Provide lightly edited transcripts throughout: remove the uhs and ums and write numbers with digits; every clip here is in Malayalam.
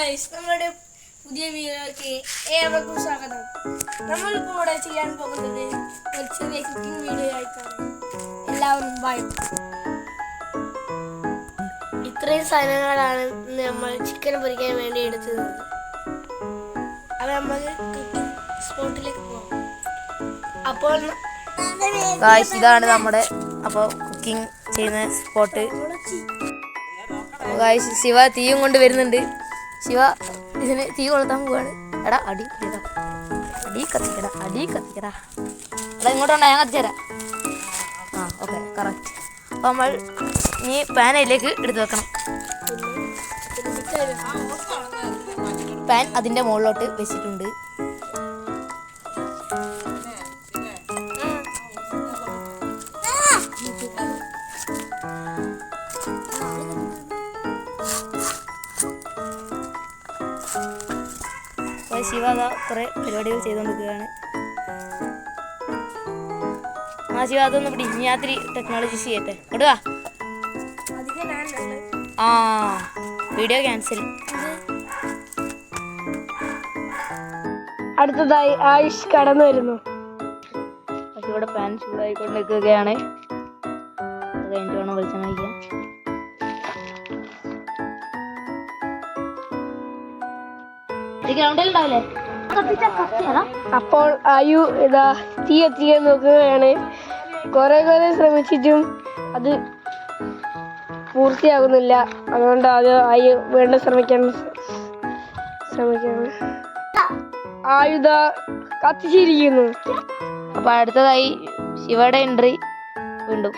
ഗായ്സ്, നമ്മുടെ പുതിയ വീഡിയോയിലേക്ക് ഏവർക്കും സ്വാഗതം. നമ്മളിപ്പോൾ ഇവിടെ ചെയ്യാൻ പോകുന്നത് ഒരു ചെറിയ കുക്കിംഗ് വീഡിയോ ആയിട്ടാണ്. എല്ലാവരും ബൈ. ഇത്രയും സാധനങ്ങളാണ് നമ്മൾ ചിക്കൻ പൊരിക്കാൻ വേണ്ടി എടുത്തത്. അത് നമ്മൾ കുക്കിംഗ് സ്പോട്ടിലേക്ക് പോകാം. അപ്പോൾ ഇതാണ് നമ്മുടെ കുക്കിംഗ് ചെയ്യുന്ന സ്പോട്ട്. ശിവ തീയും കൊണ്ട് വരുന്നുണ്ട്. ശിവ ഇതിന് തീ കൊളുത്താൻ പോവാണ്. എടാ അടി കത്തിക്കടാ എടാ ഇങ്ങോട്ടുണ്ടോ, ഞാൻ കത്തിച്ചേരാം. Okay correct. അപ്പോൾ നമ്മൾ ഇനി പാൻ അതിലേക്ക് എടുത്ത് വെക്കണം. പാൻ അതിൻ്റെ മുകളിലോട്ട് വെച്ചിട്ടുണ്ട്. ശിവ കുറേ പരിപാടികൾ ചെയ്തുകൊണ്ടിരിക്കുകയാണ്. ശിവ അതൊന്നും പിടി, ഞാൻ ഇത്തിരി ടെക്നോളജി ചെയ്യട്ടെ. കൊടുക. Video cancel. അടുത്തതായി ആയുഷ് കടന്നു വരുന്നു. ഇവിടെ പാൻ ചൂടായിക്കൊണ്ടിരിക്കുകയാണ്. അത് കഴിഞ്ഞിട്ട് വേണം വെളിച്ചെണ്ണ ഒഴിക്കാൻ. അപ്പോൾ ആയു ഇതാ തീ എത്തിക്കാൻ നോക്കുകയാണ്. കുറെ ശ്രമിച്ചിട്ടും അത് പൂർത്തിയാകുന്നില്ല. അതുകൊണ്ട് അത് ആയു വീണ്ടും ശ്രമിക്കണം. ആയുധ കത്തിച്ചിരിക്കുന്നു. അപ്പൊ അടുത്തതായി ശിവയുടെ എൻട്രി. വീണ്ടും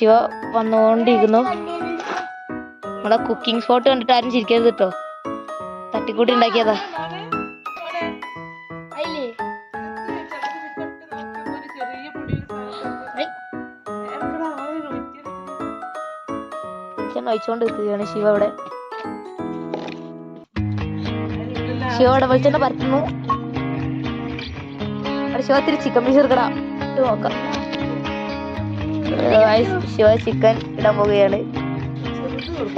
ശിവ വന്നുകൊണ്ടിരിക്കുന്നു. നമ്മുടെ കുക്കിംഗ് സ്പോട്ട് കണ്ടിട്ട് ആരും ചിരിക്കരുത് കേട്ടോ. തട്ടിക്കൂട്ടി ഉണ്ടാക്കിയതാ. ഒഴിച്ചോണ്ട് നിൽക്കുകയാണ് ശിവ. ഇവിടെ വെളിച്ചെണ്ണ പരത്തുന്നു. ശിവ ഇത്തിരി ചിക്കൻ പീസ് എടുക്കടാ, നോക്കാം. ശിവ ചിക്കൻ ഇടാൻ പോവുകയാണ്.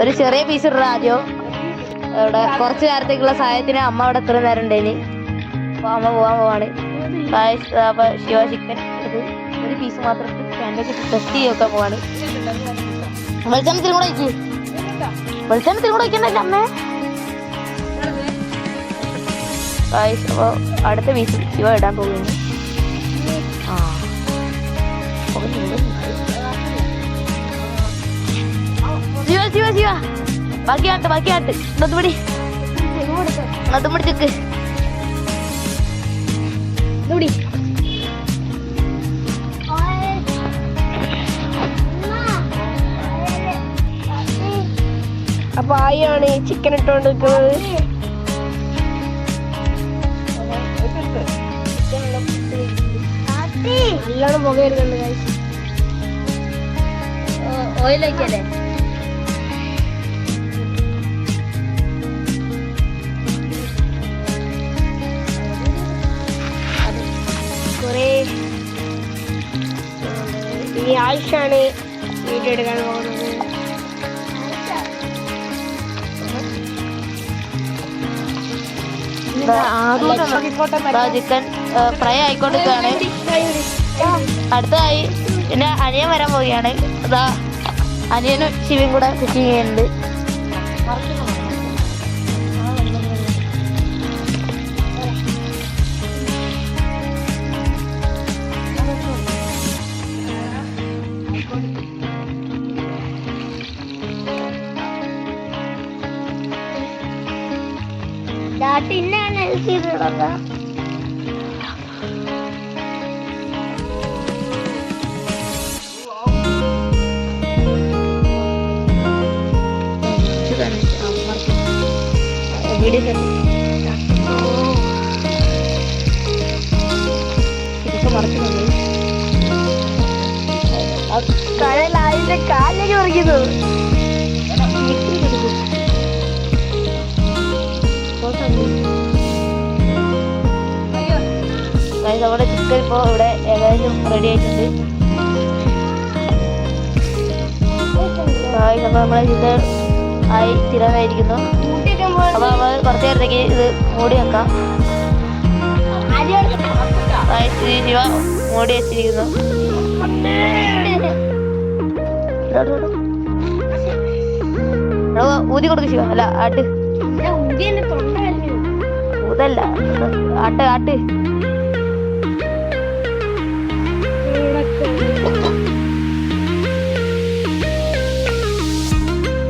ഒരു ചെറിയ പീസ് ഇടണം ആദ്യം. അവിടെ കുറച്ച് നേരത്തേക്കുള്ള സഹായത്തിന് അമ്മ അവിടെ എത്ര നേരം ഉണ്ടേന്. അപ്പൊ അമ്മ പോവാൻ പോവാണ്. അപ്പൊ ശിവ ചിക്കൻ എടുത്ത് ഒരു പീസ് മാത്രം പാനിലേക്ക് ടെസ്റ്റ് ചെയ്ത് നോക്കാൻ പോവാണ്. വെളിച്ചെണ്ണത്തിൽ കൂടെ വയ്ക്ക്. വെളിച്ചെണ്ണത്തിൽ കൂടെ വയ്ക്കണ്ടല്ലേ അമ്മേ. അപ്പൊ അടുത്ത പീസ് ശിവ ഇടാൻ പോകുന്നു. ശിവ ബാക്കിയാട്ട് ഇന്നത്തെ പിടി, അത് പിടിച്ചേക്ക്. അപ്പൊ ആയാണ് ചിക്കൻ ഇട്ടുകൊണ്ട് നിൽക്കുന്നത്. നല്ലോണം പുക വരുന്നുണ്ട്. ഓയിൽ വയ്ക്കല്ലേ. ഇനി ആയുഷാണ് വീഡിയോ എടുക്കാൻ പോകുന്നത്. ചിക്കൻ ഫ്രൈ ആയിക്കൊണ്ടിരിക്കുകയാണ്. അടുത്തതായി പിന്നെ അനിയൻ വരാൻ പോവുകയാണ്. അതാ അനിയനും ശിവയും കൂടെ കുക്കിങ് ചെയ്യുന്നുണ്ട്. കടലായിന്റെ കാലിലേക്ക് പറിക്കുന്നു. നമ്മുടെ ചിക്കൻ ഇപ്പോൾ ഇവിടെ ഏകദേശം റെഡി ആയിട്ടുണ്ട്. അപ്പോൾ നമ്മളെ ചിക്കൻ ആയി സ്ഥിരമായിരിക്കുന്നു. അപ്പൊ നമ്മൾ കുറച്ച് നേരത്തേക്ക് ഇത് മൂടി വെക്കാം. ശിവ മൂടി വെച്ചിരിക്കുന്നു. ഊതി കൊടുക്കും ശിവ. അല്ല ആട്ട് ഊതല്ല, ആട്ട് ആട്ട്.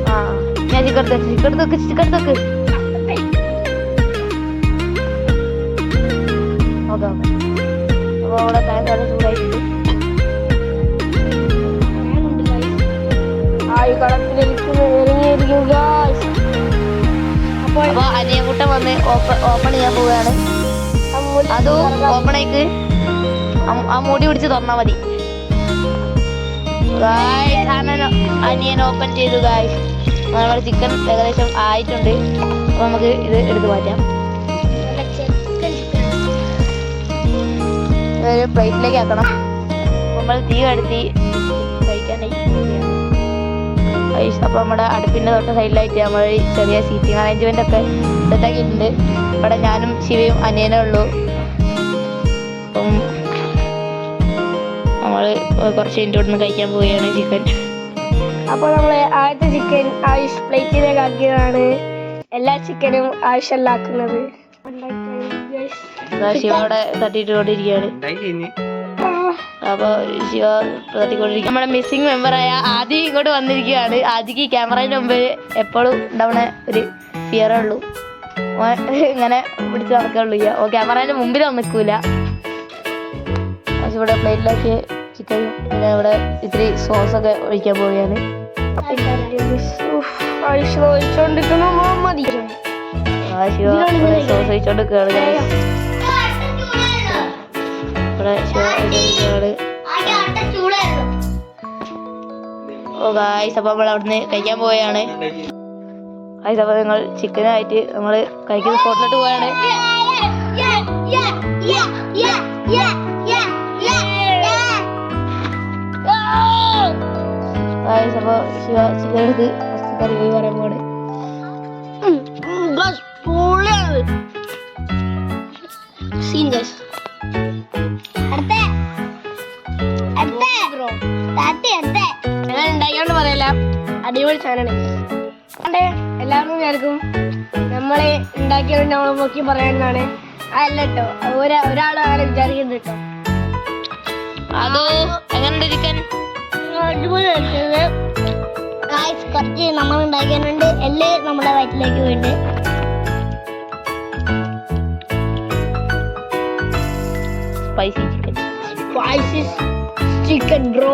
ആ ഞാൻ ചിക്കടുത്തൊക്കെ ഓക്കെ ഓക്കെ. അപ്പോൾ അവിടെ പാൻ നല്ല ചൂടായിട്ടുണ്ട്. അപ്പൊ അനിയൻകുട്ടൻ വന്ന് ഓപ്പൺ ചെയ്യാൻ പോവുകയാണ്. അത് ഓപ്പണേക്ക് ആ മൂടി പിടിച്ച് തുറന്നാ മതി. അനിയൻ ഓപ്പൺ ചെയ്തു ഗായ്സ്. നമ്മുടെ ചിക്കൻ ഏകദേശം ആയിട്ടുണ്ട്. അപ്പൊ നമുക്ക് ഇത് എടുത്ത് മാറ്റാം. ഒരു പ്ലേറ്റിലേക്ക് ആക്കണം. നമ്മൾ തീ കടത്തി കഴിക്കാനായി. അപ്പൊ നമ്മുടെ അടുപ്പിന്റെ തൊട്ട് സൈഡിലായിട്ട് നമ്മൾ ചെറിയ സീറ്റിംഗ് അറേഞ്ച്മെന്റ് ഒക്കെ സെറ്റാക്കിയിട്ടുണ്ട്. ഇവിടെ ഞാനും ശിവയും അനിയനേ ഉള്ളൂ. അപ്പം നമ്മൾ കുറച്ച് മിനിറ്റ് കൊടുന്ന് കഴിക്കാൻ പോവുകയാണ് ചിക്കൻ. അപ്പോൾ നമ്മൾ ആദ്യത്തെ ചിക്കൻ ആയുഷ് പ്ലേറ്റിലേക്ക് ആക്കിയതാണ്. എല്ലാ ചിക്കനും ആയുഷല്ലാക്കുന്നത്. ശിവ അവിടെ തട്ടിയിട്ടുകൊണ്ടിരിക്കുകയാണ്. അപ്പൊ ശിവ തട്ടിക്കൊണ്ടിരിക്കുക. നമ്മുടെ മിസ്സിംഗ് മെമ്പറായ ആദി ഇങ്ങോട്ട് വന്നിരിക്കുകയാണ്. ആദിക്ക് ക്യാമറയുടെ മുമ്പിൽ എപ്പോഴും ഉണ്ടാവുന്ന ഒരു ഫിയറേ ഉള്ളൂ. ഇങ്ങനെ പിടിച്ച് നടക്കുള്ളൂ. ഓ ക്യാമറേന്റെ മുമ്പിൽ നിൽക്കൂല. ഇവിടെ പ്ലേറ്റിലേക്ക് ചിക്കനും പിന്നെ ഇവിടെ ഇത്തിരി സോസൊക്കെ ഒഴിക്കാൻ പോവുകയാണ്. ആയുഷ് ഒഴിച്ചോണ്ടിരിക്കുന്നു. ശിവ സോസ് ഒഴിച്ചോണ്ടിരിക്കുകയാണ്. ഓ ഗായ്സ്, അപ്പൊ നമ്മൾ അവിടുന്ന് കഴിക്കാൻ പോവുകയാണ്. ഗായ്സ്, അപ്പൊ നിങ്ങൾ ചിക്കനായിട്ട് നമ്മൾ കഴിക്കുന്ന സ്പോട്ടിലോട്ട് പോവുകയാണ്. ഗായ്സ്, അപ്പൊ ശിവ ചിക്കൻ എടുത്ത് കറി പോയി പറയാൻ പോവാണ്. ഉണ്ടാക്കിയോണ്ട് പറയല, അടിപൊളി സാധനമാണ്. എല്ലാവർക്കും വിചാരിക്കും നമ്മളെ ഉണ്ടാക്കിയോണ്ട് നമ്മളെ നോക്കി പറയാനാണ്. അതല്ല കേട്ടോ, ഒരാളും അങ്ങനെ വിചാരിക്കുന്നത് കേട്ടോ. അതോ എങ്ങനെയുണ്ട് ചിക്കൻ? അടിപൊളി കുറച്ച് നമ്മൾ ഉണ്ടാക്കിയുണ്ട്. എല്ലാം നമ്മുടെ വയറ്റിലേക്ക് വേണ്ടി. Spicy chicken chicken bro.